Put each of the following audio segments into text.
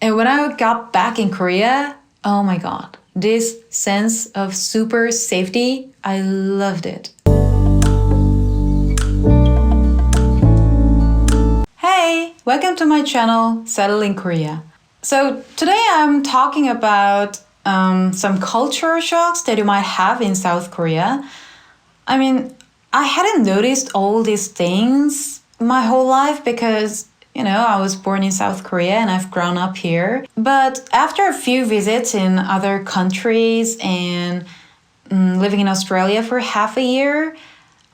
And when I got back in Korea, oh my God, this sense of super safety, I loved it. Hey, welcome to my channel, Settle in Korea. So today I'm talking about some cultural shocks that you might have in South Korea. I mean, I hadn't noticed all these things my whole life because, I was born in South Korea and I've grown up here. But after a few visits in other countries and living in Australia for half a year,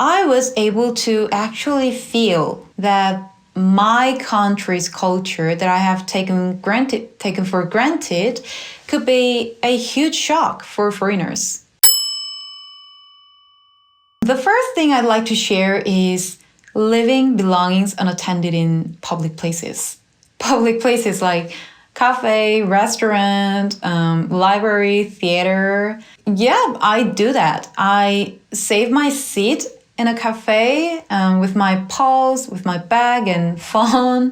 I was able to actually feel that my country's culture that I have taken for granted could be a huge shock for foreigners. The first thing I'd like to share is leaving belongings unattended in public places. Public places like cafe, restaurant, library, theater. Yeah, I do that. I save my seat in a cafe with my pulse, with my bag and phone.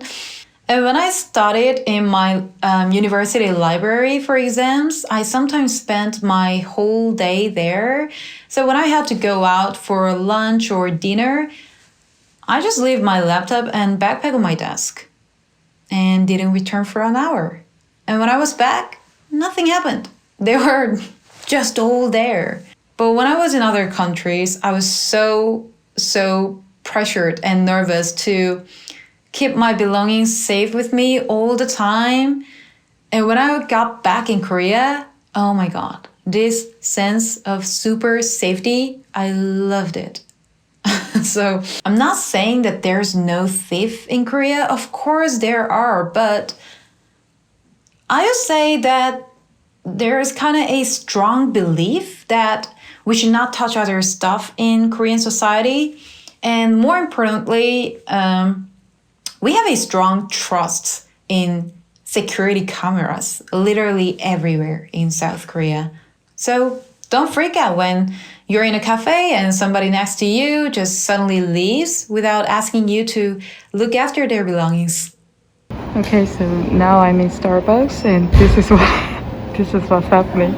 And when I studied in my university library for exams, I sometimes spent my whole day there. So when I had to go out for lunch or dinner, I just leave my laptop and backpack on my desk and didn't return for an hour. And when I was back, nothing happened. They were just all there. But when I was in other countries, I was so pressured and nervous to keep my belongings safe with me all the time. And when I got back in Korea, oh my God, this sense of super safety, I loved it. So I'm not saying that there's no thief in Korea. Of course there are, but I would say that there is kind of a strong belief that we should not touch other stuff in Korean society. And more importantly, we have a strong trust in security cameras literally everywhere in South Korea. So don't freak out when you're in a cafe and somebody next to you just suddenly leaves without asking you to look after their belongings. Okay, so now I'm in Starbucks and this is what's happening.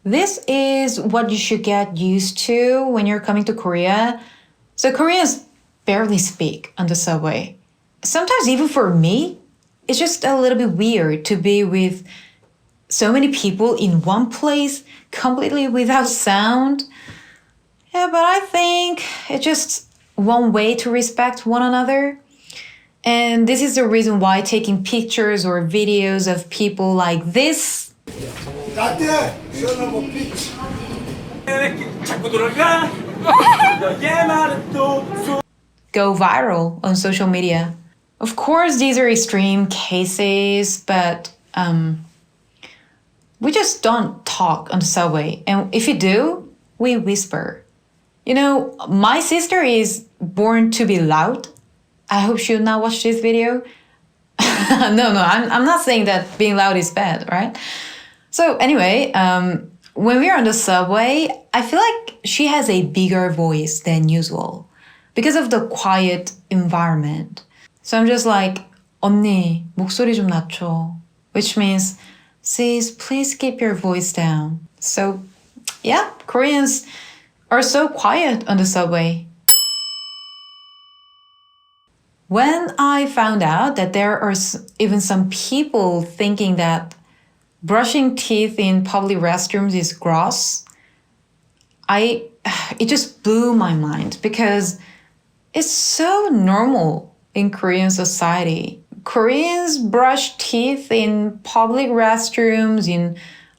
This is what you should get used to when you're coming to Korea. So Koreans barely speak on the subway. Sometimes even for me, it's just a little bit weird to be with so many people in one place, completely without sound. Yeah, but I think it's just one way to respect one another. And this is the reason why taking pictures or videos of people like this go viral on social media. Of course, these are extreme cases, but we just don't talk on the subway. And if you do, we whisper. My sister is born to be loud. I hope she'll not watch this video. No, I'm not saying that being loud is bad, right? So anyway, when we're on the subway, I feel like she has a bigger voice than usual because of the quiet environment. So I'm just like, 언니, 목소리 좀 낮춰. Which means, sis, please keep your voice down. So yeah, Koreans are so quiet on the subway. When I found out that there are even some people thinking that brushing teeth in public restrooms is gross, it just blew my mind because it's so normal in Korean society. Koreans brush teeth in public restrooms, in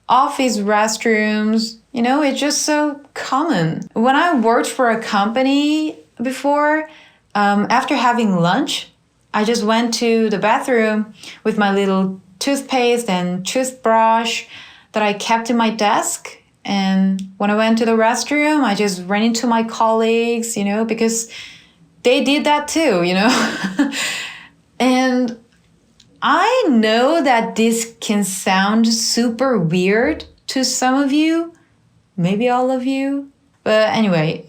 office restrooms. It's just so common. When I worked for a company before, after having lunch, I just went to the bathroom with my little toothpaste and toothbrush that I kept in my desk. And when I went to the restroom, I just ran into my colleagues, because they did that too, And I know that this can sound super weird to some of you, maybe all of you. But anyway,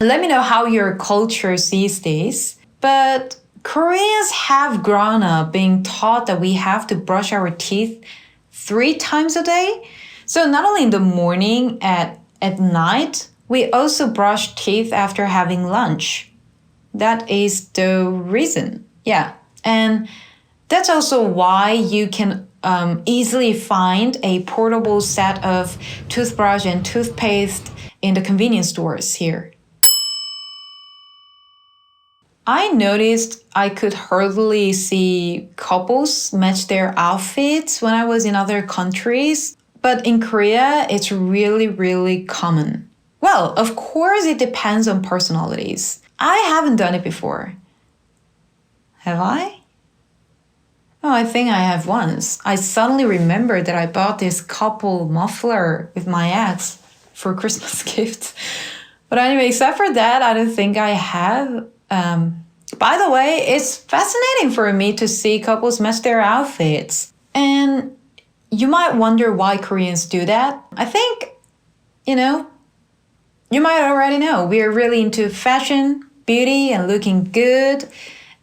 Let me know how your culture sees this. But Koreans have grown up being taught that we have to brush our teeth 3 times a day. So not only in the morning, at night, we also brush teeth after having lunch. That is the reason. Yeah. And that's also why you can easily find a portable set of toothbrush and toothpaste in the convenience stores here. I noticed I could hardly see couples match their outfits when I was in other countries, but in Korea, it's really, really common. Well, of course, it depends on personalities. I haven't done it before. Have I? Oh, I think I have once. I suddenly remembered that I bought this couple muffler with my ex for Christmas gift. But anyway, except for that, I don't think I have. By the way, it's fascinating for me to see couples match their outfits. And you might wonder why Koreans do that. I think, you might already know. We are really into fashion, beauty, and looking good.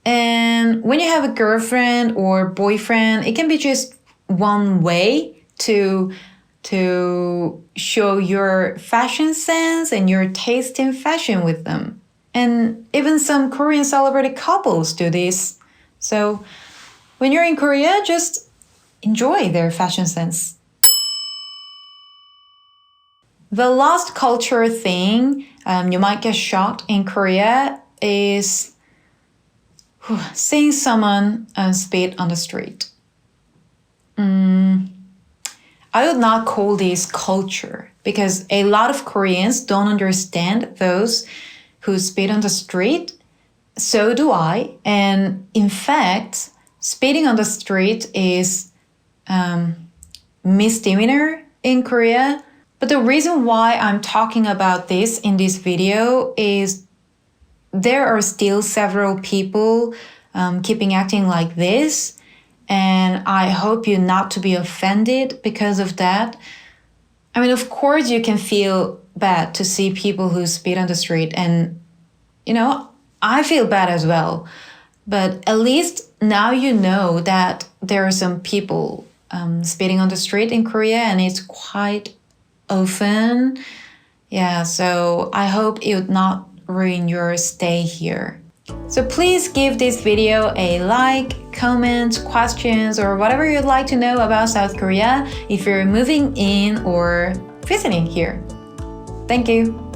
And when you have a girlfriend or boyfriend, it can be just one way to show your fashion sense and your taste in fashion with them. And even some Korean celebrated couples do this. So when you're in Korea, just enjoy their fashion sense. The last culture thing you might get shocked in Korea is seeing someone spit on the street. I would not call this culture because a lot of Koreans don't understand those who spit on the street. So do I. And in fact, spitting on the street is misdemeanor in Korea. But the reason why I'm talking about this in this video is there are still several people keeping acting like this. And I hope you not to be offended because of that. I mean, of course, you can feel bad to see people who spit on the street. And, I feel bad as well. But at least now you know that there are some people spitting on the street in Korea, and it's quite often. Yeah, so I hope it would not ruin your stay here. So please give this video a like, comment, questions, or whatever you'd like to know about South Korea if you're moving in or visiting here. Thank you.